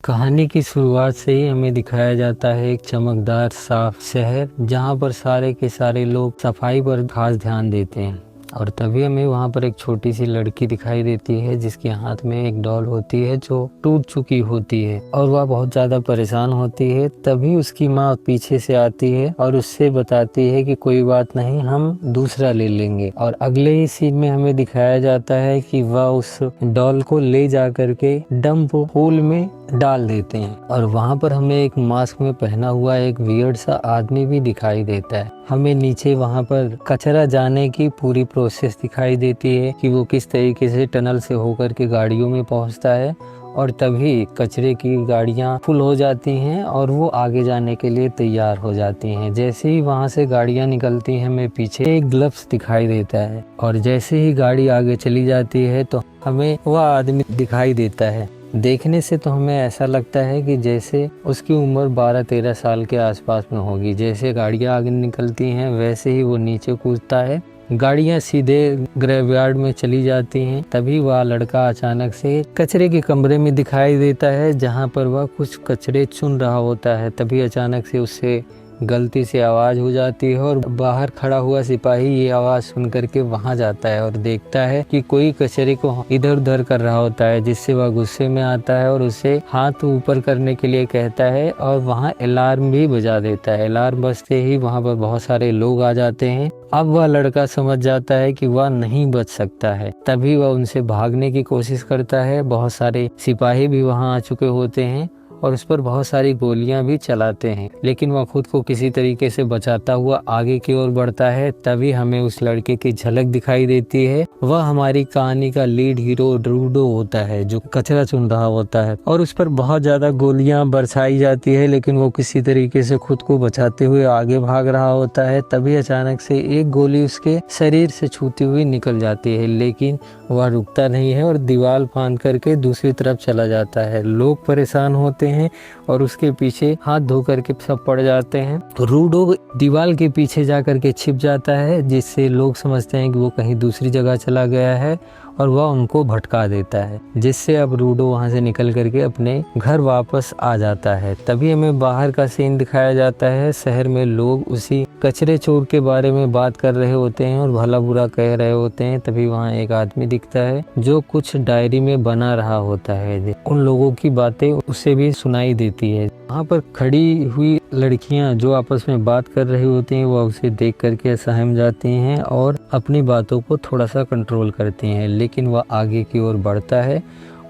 कहानी की शुरुआत से ही हमें दिखाया जाता है एक चमकदार साफ शहर, जहाँ पर सारे के सारे लोग सफाई पर खास ध्यान देते हैं। और तभी हमें वहाँ पर एक छोटी सी लड़की दिखाई देती है जिसके हाथ में एक डॉल होती है जो टूट चुकी होती है और वह बहुत ज़्यादा परेशान होती है। तभी उसकी माँ पीछे से आती है और उससे बताती है कि कोई बात नहीं, हम दूसरा ले लेंगे। और अगले ही सीन में हमें दिखाया जाता है कि वह उस डॉल को ले जा करके डंप पूल में डाल देते हैं। और वहाँ पर हमें एक मास्क में पहना हुआ एक वियर्ड सा आदमी भी दिखाई देता है। हमें नीचे वहाँ पर कचरा जाने की पूरी प्रोसेस दिखाई देती है कि वो किस तरीके से टनल से होकर के गाड़ियों में पहुँचता है। और तभी कचरे की गाड़ियाँ फुल हो जाती हैं और वो आगे जाने के लिए तैयार हो जाती हैं। जैसे ही वहाँ से गाड़ियाँ निकलती हैं, हमें पीछे एक ग्लव्स दिखाई देता है। और जैसे ही गाड़ी आगे चली जाती है तो हमें वह आदमी दिखाई देता है। देखने से तो हमें ऐसा लगता है कि जैसे उसकी उम्र 12-13 साल के आसपास में होगी। जैसे गाड़ियाँ आगे निकलती हैं वैसे ही वो नीचे कूदता है। गाड़ियाँ सीधे ग्रेवयार्ड में चली जाती हैं। तभी वह लड़का अचानक से कचरे के कमरे में दिखाई देता है जहाँ पर वह कुछ कचरे चुन रहा होता है। तभी अचानक से उससे गलती से आवाज़ हो जाती है और बाहर खड़ा हुआ सिपाही ये आवाज़ सुन करके वहाँ जाता है और देखता है कि कोई कचरे को इधर उधर कर रहा होता है, जिससे वह गुस्से में आता है और उसे हाथ ऊपर करने के लिए कहता है और वहाँ अलार्म भी बजा देता है। अलार्म बजते ही वहाँ पर बहुत सारे लोग आ जाते हैं। अब वह लड़का समझ जाता है कि वह नहीं बच सकता है। तभी वह उनसे भागने की कोशिश करता है। बहुत सारे सिपाही भी वहाँ आ चुके होते हैं और उस पर बहुत सारी गोलियां भी चलाते हैं, लेकिन वह खुद को किसी तरीके से बचाता हुआ आगे की ओर बढ़ता है। तभी हमें उस लड़के की झलक दिखाई देती है। वह हमारी कहानी का लीड हीरो रूडो होता है जो कचरा चुन रहा होता है और उस पर बहुत ज्यादा गोलियां बरसाई जाती है, लेकिन वो किसी तरीके से खुद को बचाते हुए आगे भाग रहा होता है। तभी अचानक से एक गोली उसके शरीर से छूती हुई निकल जाती है, लेकिन वह रुकता नहीं है और दीवार फांद करके दूसरी तरफ चला जाता है। लोग परेशान होते हैं और उसके पीछे हाथ धो करके सब पड़ जाते हैं। तो रूडो दीवार के पीछे जा करके छिप जाता है, जिससे लोग समझते हैं कि वो कहीं दूसरी जगह चला गया है और वह उनको भटका देता है, जिससे अब रूडो वहां से निकल करके अपने घर वापस आ जाता है। तभी हमें बाहर का सीन दिखाया जाता है। शहर में लोग उसी कचरे चोर के बारे में बात कर रहे होते हैं और भला बुरा कह रहे होते हैं। तभी वहाँ एक आदमी दिखता है जो कुछ डायरी में बना रहा होता है। उन लोगों की बातें उसे भी सुनाई देती है। वहाँ पर खड़ी हुई लड़कियां जो आपस में बात कर रही होती हैं वह उसे देख करके सहम जाती हैं और अपनी बातों को थोड़ा सा कंट्रोल करती हैं, लेकिन वह आगे की ओर बढ़ता है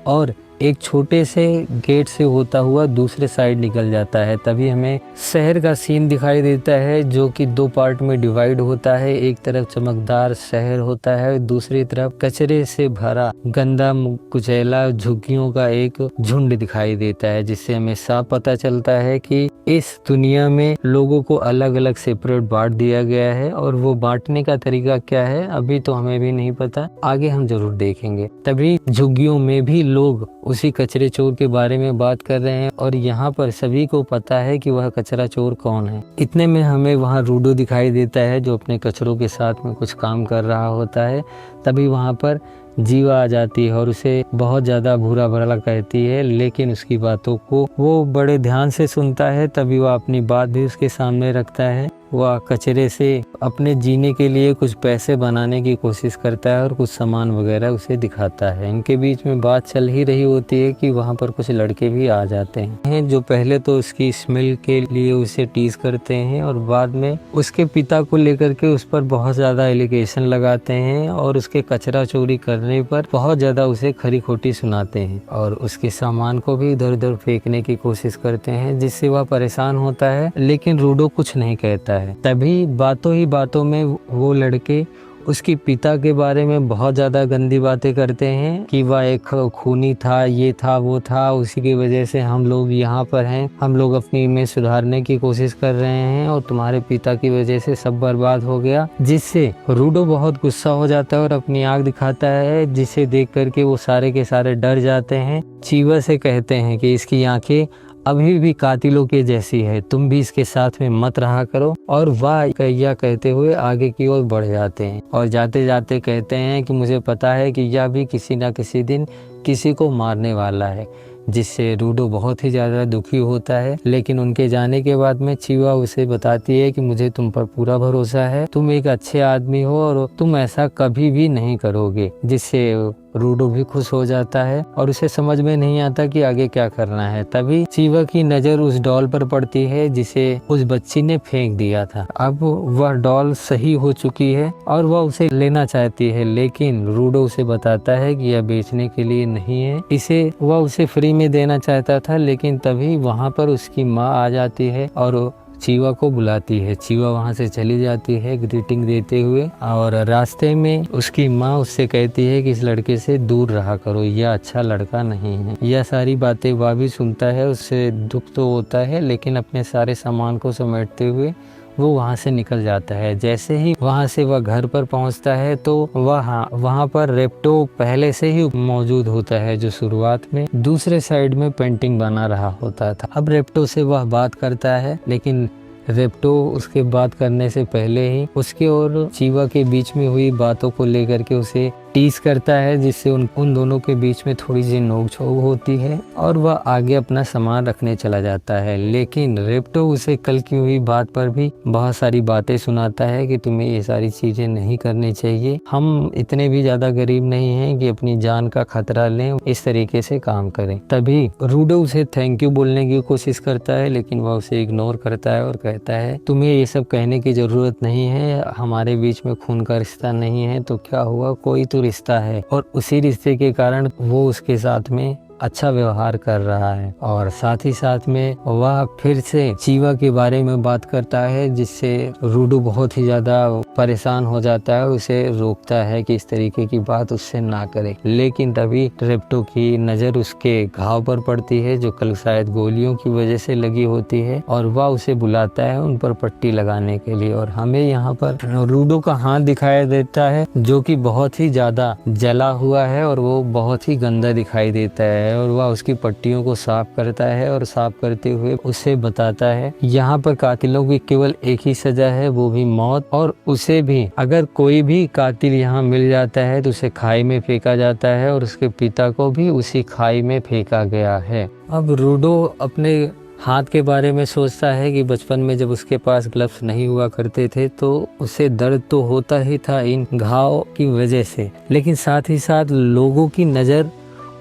और एक छोटे से गेट से होता हुआ दूसरे साइड निकल जाता है। तभी हमें शहर का सीन दिखाई देता है जो कि दो पार्ट में डिवाइड होता है। एक तरफ चमकदार शहर होता है, दूसरी तरफ कचरे से भरा गंदा कुचैला झुग्गियों का एक झुंड दिखाई देता है, जिससे हमें साफ पता चलता है कि इस दुनिया में लोगों को अलग अलग सेपरेट बांट दिया गया है। और वो बांटने का तरीका क्या है अभी तो हमें भी नहीं पता, आगे हम जरूर देखेंगे। तभी झुग्गियों में भी लोग उसी कचरे चोर के बारे में बात कर रहे हैं और यहाँ पर सभी को पता है कि वह कचरा चोर कौन है। इतने में हमें वहाँ रूडो दिखाई देता है जो अपने कचरों के साथ में कुछ काम कर रहा होता है। तभी वहाँ पर जीवा आ जाती है और उसे बहुत ज़्यादा बुरा भला कहती है, लेकिन उसकी बातों को वो बड़े ध्यान से सुनता है। तभी वह अपनी बात भी उसके सामने रखता है। वह कचरे से अपने जीने के लिए कुछ पैसे बनाने की कोशिश करता है और कुछ सामान वगैरह उसे दिखाता है। इनके बीच में बात चल ही रही होती है कि वहाँ पर कुछ लड़के भी आ जाते हैं जो पहले तो उसकी स्मेल के लिए उसे टीज करते हैं और बाद में उसके पिता को लेकर के उस पर बहुत ज़्यादा एलिगेशन लगाते हैं और उसके कचरा चोरी करने पर बहुत ज़्यादा उसे खरी खोटी सुनाते हैं और उसके सामान को भी इधर उधर फेंकने की कोशिश करते हैं, जिससे वह परेशान होता है, लेकिन रूडो कुछ नहीं कहता है। तभी बातों ही बातों में वो लड़के उसके पिता के बारे में बहुत ज़्यादा गंदी बातें करते हैं कि वह एक खूनी था, ये था, वो था, उसी की वजह से हम लोग यहाँ पर हैं, हम लोग अपनी इमेज सुधारने की कोशिश कर रहे हैं और तुम्हारे पिता की वजह से सब बर्बाद हो गया। जिससे रूडो बहुत गुस्सा हो जाता है और अपनी आँख दिखाता है, जिसे देख करके वो सारे के सारे डर जाते हैं। चीवा से कहते हैं कि इसकी आंखें अभी भी कातिलों के जैसी है, तुम भी इसके साथ में मत रहा करो। और वाह कहिया कहते हुए आगे की ओर बढ़ जाते हैं और जाते जाते कहते हैं कि मुझे पता है कि यह भी किसी ना किसी दिन किसी को मारने वाला है। जिससे रूडो बहुत ही ज़्यादा दुखी होता है। लेकिन उनके जाने के बाद में चीवा उसे बताती है कि मुझे तुम पर पूरा भरोसा है, तुम एक अच्छे आदमी हो और तुम ऐसा कभी भी नहीं करोगे, जिससे रूडो भी खुश हो जाता है और उसे समझ में नहीं आता कि आगे क्या करना है। तभी चीवा की नज़र उस डॉल पर पड़ती है जिसे उस बच्ची ने फेंक दिया था। अब वह डॉल सही हो चुकी है और वह उसे लेना चाहती है, लेकिन रूडो उसे बताता है कि यह बेचने के लिए नहीं है, वह उसे फ्री में देना चाहता था। लेकिन तभी वहाँ पर उसकी माँ आ जाती है और चीवा को बुलाती है। चीवा वहाँ से चली जाती है ग्रीटिंग देते हुए, और रास्ते में उसकी माँ उससे कहती है कि इस लड़के से दूर रहा करो, यह अच्छा लड़का नहीं है। यह सारी बातें वह भी सुनता है, उससे दुख तो होता है, लेकिन अपने सारे सामान को समेटते हुए वो वहाँ से निकल जाता है। जैसे ही वहाँ से वह घर पर पहुँचता है तो वहाँ पर रेप्टो पहले से ही मौजूद होता है, जो शुरुआत में दूसरे साइड में पेंटिंग बना रहा होता था। अब रेप्टो से वह बात करता है, लेकिन रेप्टो उसके बात करने से पहले ही उसके और चीवा के बीच में हुई बातों को लेकर के उसे टीज करता है, जिससे उन दोनों के बीच में थोड़ी सी नोक-झोंक होती है और वह आगे अपना सामान रखने चला जाता है। लेकिन रेप्टो उसे कल की हुई बात पर भी बहुत सारी बातें सुनाता है कि तुम्हें ये सारी चीजें नहीं करनी चाहिए, हम इतने भी ज्यादा गरीब नहीं हैं कि अपनी जान का खतरा लें, इस तरीके से काम करें। तभी रूडो उसे थैंक यू बोलने की कोशिश करता है, लेकिन वह उसे इग्नोर करता है और कहता है तुम्हें ये सब कहने की जरूरत नहीं है, हमारे बीच में खून का रिश्ता नहीं है, तो क्या हुआ, कोई तो रिश्ता है और उसी रिश्ते के कारण वो उसके साथ में अच्छा व्यवहार कर रहा है। और साथ ही साथ में वह फिर से चीवा के बारे में बात करता है, जिससे रूडो बहुत ही ज्यादा परेशान हो जाता है, उसे रोकता है कि इस तरीके की बात उससे ना करे। लेकिन तभी रेप्टो की नज़र उसके घाव पर पड़ती है, जो कल शायद गोलियों की वजह से लगी होती है, और वह उसे बुलाता है उन पर पट्टी लगाने के लिए। और हमें यहाँ पर रूडो का हाथ दिखाया देता है, जो कि बहुत ही ज्यादा जला हुआ है और वो बहुत ही गंदा दिखाई देता है, और वह उसकी पट्टियों को साफ करता है और साफ करते हुए उसे बताता है यहाँ पर कातिलों की केवल एक ही सजा है, वो भी मौत, और उसे भी अगर कोई भी कातिल यहाँ मिल जाता है तो उसे खाई में फेंका जाता है, और उसके पिता को भी उसी खाई में फेंका गया है। अब रूडो अपने हाथ के बारे में सोचता है कि बचपन में जब उसके पास ग्लव्स नहीं हुआ करते थे तो उसे दर्द तो होता ही था इन घाव की वजह से, लेकिन साथ ही साथ लोगों की नज़र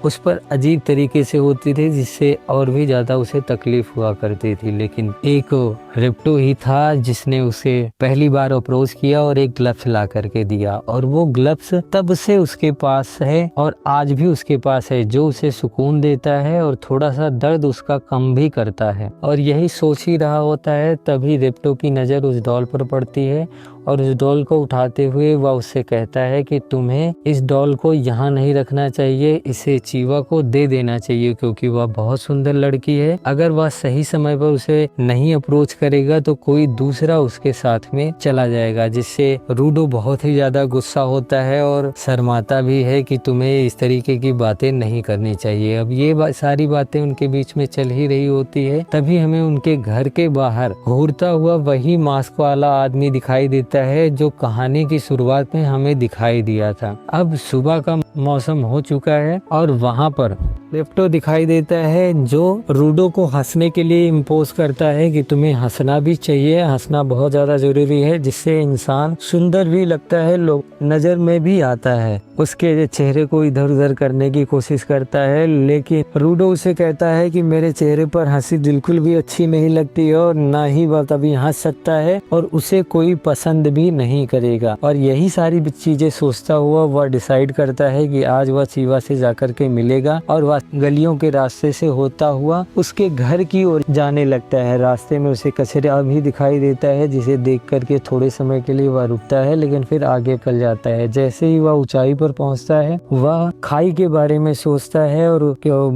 उस पर अजीब तरीके से होती थी, जिससे और भी ज़्यादा उसे तकलीफ हुआ करती थी। लेकिन एक रेप्टो ही था जिसने उसे पहली बार अप्रोच किया और एक ग्लव्स ला करके दिया, और वो ग्लव्स तब से उसके पास है और आज भी उसके पास है, जो उसे सुकून देता है और थोड़ा सा दर्द उसका कम भी करता है। और यही सोच ही रहा होता है, तभी रेप्टो की नज़र उस डॉल पर पड़ती है, और उस डॉल को उठाते हुए वह उससे कहता है कि तुम्हें इस डॉल को यहाँ नहीं रखना चाहिए, इसे चीवा को दे देना चाहिए, क्योंकि वह बहुत सुंदर लड़की है। अगर वह सही समय पर उसे नहीं अप्रोच करेगा तो कोई दूसरा उसके साथ में चला जाएगा, जिससे रूडो बहुत ही ज्यादा गुस्सा होता है और शर्माता भी है कि तुम्हें इस तरीके की बातें नहीं करनी चाहिए। अब ये सारी बातें उनके बीच में चल ही रही होती है, तभी हमें उनके घर के बाहर घूरता हुआ वही मास्क वाला आदमी दिखाई देता है, जो कहानी की शुरुआत में हमें दिखाई दिया था। अब सुबह का मौसम हो चुका है और वहाँ पर रेप्टो दिखाई देता है, जो रूडो को हंसने के लिए इम्पोज करता है कि तुम्हें हंसना भी चाहिए, हंसना बहुत ज्यादा जरूरी है, जिससे इंसान सुंदर भी लगता है, लोग नजर में भी आता है। उसके चेहरे को इधर उधर करने की कोशिश करता है, लेकिन रूडो उसे कहता है कि मेरे चेहरे पर हंसी बिल्कुल भी अच्छी नहीं लगती है और ना ही वह कभी हंस सकता है, और उसे कोई पसंद भी नहीं करेगा। और यही सारी चीजें सोचता हुआ वह डिसाइड करता है कि आज वह चीवा से जाकर के मिलेगा, और वह गलियों के रास्ते से होता हुआ उसके घर की ओर जाने लगता है। रास्ते में उसे कचरा भी दिखाई देता है, जिसे देख करके थोड़े समय के लिए वह रुकता है, लेकिन फिर आगे चल जाता है। जैसे ही वह ऊंचाई पर पहुंचता है, वह खाई के बारे में सोचता है और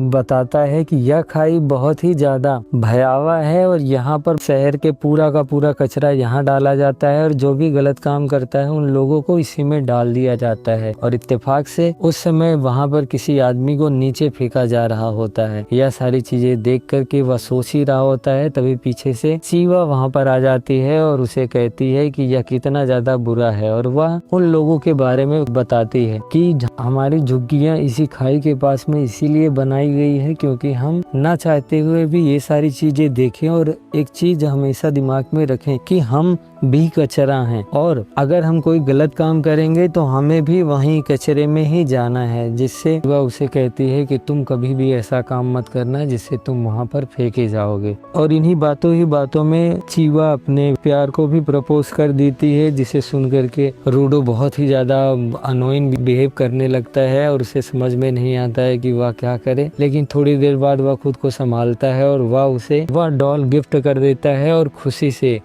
बताता है कि यह खाई बहुत ही ज्यादा भयावह है, और यहाँ पर शहर के पूरा का पूरा कचरा यहाँ डाला जाता है, और जो भी गलत काम करता है उन लोगों को इसी में डाल दिया जाता है। और इत्तेफाक से उस समय वहाँ पर किसी आदमी को नीचे फेंका फेंका जा रहा होता है। यह सारी चीजें देख करके वह सोच ही रहा होता है, तभी पीछे से चीवा वहाँ पर आ जाती है और उसे कहती है कि यह कितना ज्यादा बुरा है, और वह उन लोगों के बारे में बताती है कि हमारी झुग्गियाँ इसी खाई के पास में इसीलिए बनाई गई है क्योंकि हम ना चाहते हुए भी ये सारी चीजें देखें, और एक चीज हमेशा दिमाग में रखें कि हम भी कचरा हैं, और अगर हम कोई गलत काम करेंगे तो हमें भी वहीं कचरे में ही जाना है। जिससे वह उसे कहती है कि तुम कभी भी ऐसा काम मत करना जिससे तुम वहाँ पर फेंके जाओगे। और इन्हीं बातों ही बातों में चीवा अपने प्यार को भी प्रपोज कर देती है, जिसे सुन करके रूडो बहुत ही ज्यादा अनोइंग बिहेव करने लगता है और उसे समझ में नहीं आता है कि वह क्या करे। लेकिन थोड़ी देर बाद वह खुद को संभालता है और वह डॉल गिफ्ट कर देता है, और खुशी से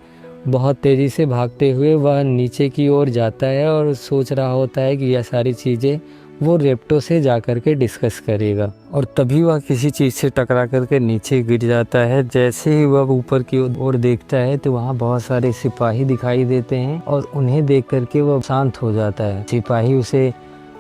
बहुत तेजी से भागते हुए वह नीचे की ओर जाता है और सोच रहा होता है कि यह सारी चीजें वो रेप्टो से जाकर के डिस्कस करेगा। और तभी वह किसी चीज से टकरा करके नीचे गिर जाता है। जैसे ही वह ऊपर की ओर देखता है तो वहाँ बहुत सारे सिपाही दिखाई देते हैं और उन्हें देख करके वह शांत हो जाता है। सिपाही उसे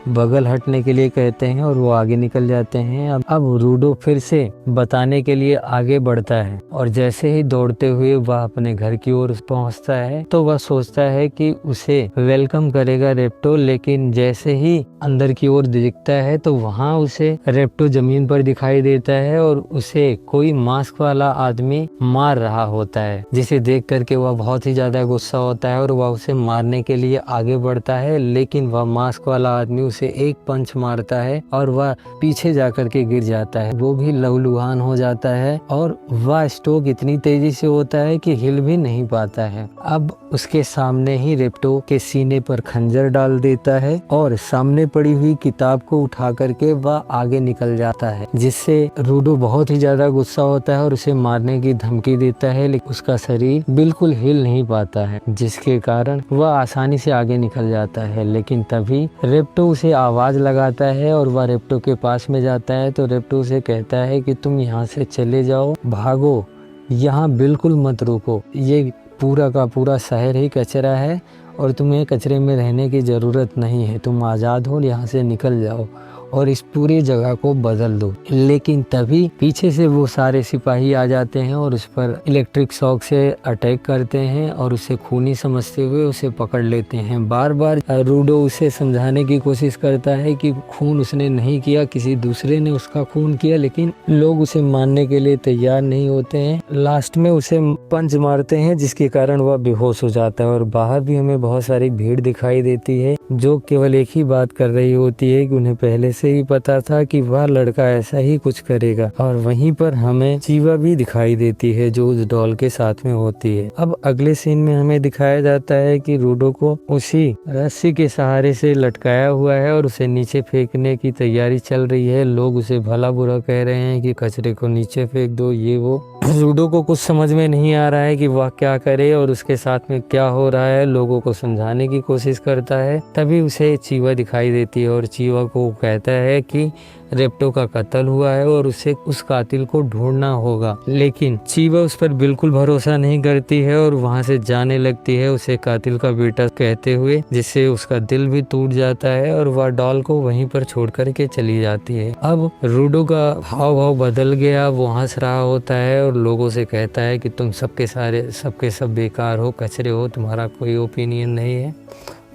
बगल हटने के लिए कहते हैं और वो आगे निकल जाते हैं। अब रूडो फिर से बताने के लिए आगे बढ़ता है, और जैसे ही दौड़ते हुए वह अपने घर की ओर पहुंचता है तो वह सोचता है कि उसे वेलकम करेगा रेप्टो। लेकिन जैसे ही अंदर की ओर दिखता है तो वहाँ उसे रेप्टो जमीन पर दिखाई देता है और उसे कोई मास्क वाला आदमी मार रहा होता है, जिसे देख करके वह बहुत ही ज्यादा गुस्सा होता है और वह उसे मारने के लिए आगे बढ़ता है। लेकिन वह मास्क वाला आदमी उसे एक पंच मारता है और वह पीछे जाकर के गिर जाता है। वो भी लहूलुहान हो जाता है और वह स्ट्रोक इतनी तेजी से होता है कि हिल भी नहीं पाता है। अब उसके सामने ही रेप्टो के सीने पर खंजर डाल देता है और सामने पड़ी हुई किताब को उठा करके वह आगे निकल जाता है, जिससे रूडो बहुत ही ज्यादा गुस्सा होता है और उसे मारने की धमकी देता है। लेकिन उसका शरीर बिल्कुल हिल नहीं पाता है, जिसके कारण वह आसानी से आगे निकल जाता है। लेकिन तभी रेप्टो उसे आवाज लगाता है और वह रेप्टो के पास में जाता है तो रेप्टो उसे कहता है कि तुम यहाँ से चले जाओ, भागो, यहाँ बिल्कुल मत रुको, ये पूरा का पूरा शहर ही कचरा है और तुम्हें कचरे में रहने की ज़रूरत नहीं है, तुम आज़ाद हो, यहाँ से निकल जाओ और इस पूरी जगह को बदल दो। लेकिन तभी पीछे से वो सारे सिपाही आ जाते हैं और उस पर इलेक्ट्रिक शॉक से अटैक करते हैं और उसे खूनी समझते हुए उसे पकड़ लेते हैं। बार बार रूडो उसे समझाने की कोशिश करता है कि खून उसने नहीं किया, किसी दूसरे ने उसका खून किया, लेकिन लोग उसे मानने के लिए तैयार नहीं होते हैं। लास्ट में उसे पंच मारते हैं जिसके कारण वह बेहोश हो जाता है। और बाहर भी हमें बहुत सारी भीड़ दिखाई देती है जो केवल एक ही बात कर रही होती है कि उन्हें पहले से ही पता था कि वह लड़का ऐसा ही कुछ करेगा। और वहीं पर हमें चीवा भी दिखाई देती है जो उस डॉल के साथ में होती है। अब अगले सीन में हमें दिखाया जाता है कि रूडो को उसी रस्सी के सहारे से लटकाया हुआ है और उसे नीचे फेंकने की तैयारी चल रही है। लोग उसे भला बुरा कह रहे हैं कि कचरे को नीचे फेंक दो, ये वो। रूडो को कुछ समझ में नहीं आ रहा है कि वह क्या करे और उसके साथ में क्या हो रहा है। लोगों को समझाने की कोशिश करता है, तभी उसे चीवा दिखाई देती है और चीवा को कहता है कि रेप्टो का कत्ल हुआ है और उसे उस कातिल को ढूंढना होगा। लेकिन चीवा उस पर बिल्कुल भरोसा नहीं करती है और वहां से जाने लगती है उसे कातिल का बेटा कहते हुए, जिससे उसका दिल भी टूट जाता है और वह डॉल को वहीं पर छोड़ करके चली जाती है। अब रूडो का हाव भाव बदल गया, वो हंस रहा होता है और लोगों से कहता है कि तुम सबके सब बेकार हो, कचरे हो, तुम्हारा कोई ओपिनियन नहीं है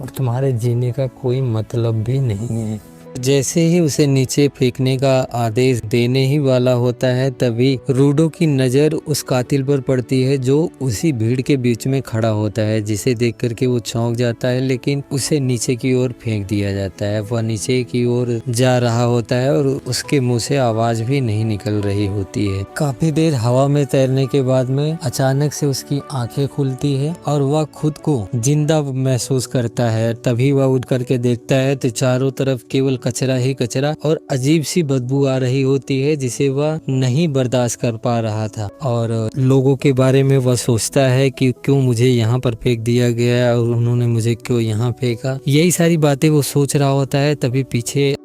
और तुम्हारे जीने का कोई मतलब भी नहीं है। जैसे ही उसे नीचे फेंकने का आदेश देने ही वाला होता है तभी रूडो की नज़र उस कातिल पर पड़ती है जो उसी भीड़ के बीच में खड़ा होता है, जिसे देख करके वो चौंक जाता है। लेकिन उसे नीचे की ओर फेंक दिया जाता है। वह नीचे की ओर जा रहा होता है और उसके मुंह से आवाज भी नहीं निकल रही होती है। काफी देर हवा में तैरने के बाद में अचानक से उसकी आंखें खुलती है और वह खुद को जिंदा महसूस करता है। तभी वह उठ करके देखता है तो चारों तरफ केवल कचरा ही कचरा और अजीब सी बदबू आ रही होती है, जिसे वह नहीं बर्दाश्त कर पा रहा था। और लोगों के बारे में वह सोचता है कि क्यों मुझे यहाँ पर फेंक दिया गया और उन्होंने मुझे क्यों यहाँ फेंका, यही सारी बातें वो सोच रहा होता है। तभी पीछे